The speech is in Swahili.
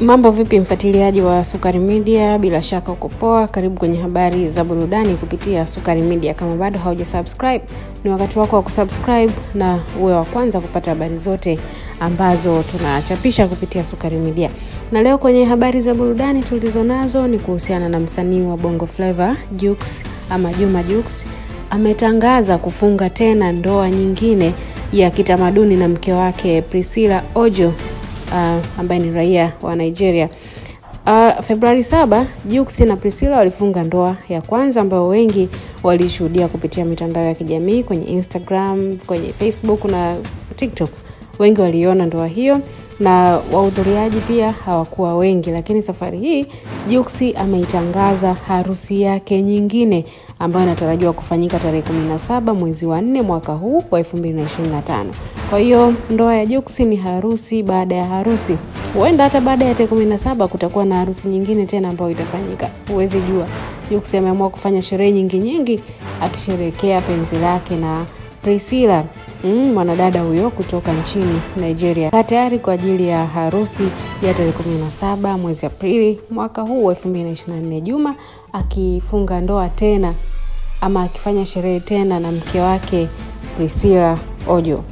Mambo vipi mfuatiliaji wa Sukari Media, bila shaka uko poa. Karibu kwenye habari za burudani kupitia Sukari Media. Kama bado haujasubscribe, ni wakati wako wa kusubscribe na uwe wa kwanza kupata habari zote ambazo tunachapisha kupitia Sukari Media. Na leo kwenye habari za burudani tulizonazo ni kuhusiana na msanii wa Bongo Flava Jux ama Juma Jux ametangaza kufunga tena ndoa nyingine ya kitamaduni na mke wake Priscilla Ojo, ambaye ni raia wa Nigeria. Februari 7, Jux na Priscilla walifunga ndoa ya kwanza ambayo wengi walishuhudia kupitia mitandao ya kijamii kwenye Instagram, kwenye Facebook na TikTok. Wengi waliona ndoa hiyo na wahudhuriaji pia hawakuwa wengi, lakini safari hii Jux ameitangaza harusi yake nyingine ambayo inatarajiwa kufanyika tarehe 17 mwezi wa 4 mwaka huu wa 2025. Kwa hiyo ndoa ya Jux ni harusi baada ya harusi. Huenda hata baada ya tarehe 17 kutakuwa na harusi nyingine tena ambayo itafanyika. Huwezi jua. Jux ameamua kufanya sherehe nyingi akisherehekea penzi lake na Priscilla, mwanadada huyo kutoka nchini Nigeria. Tayari kwa ajili ya harusi ya tarehe 17 mwezi Aprili mwaka huu wa 2024. Juma akifunga ndoa tena ama akifanya sherehe tena na mke wake Priscilla Ojo.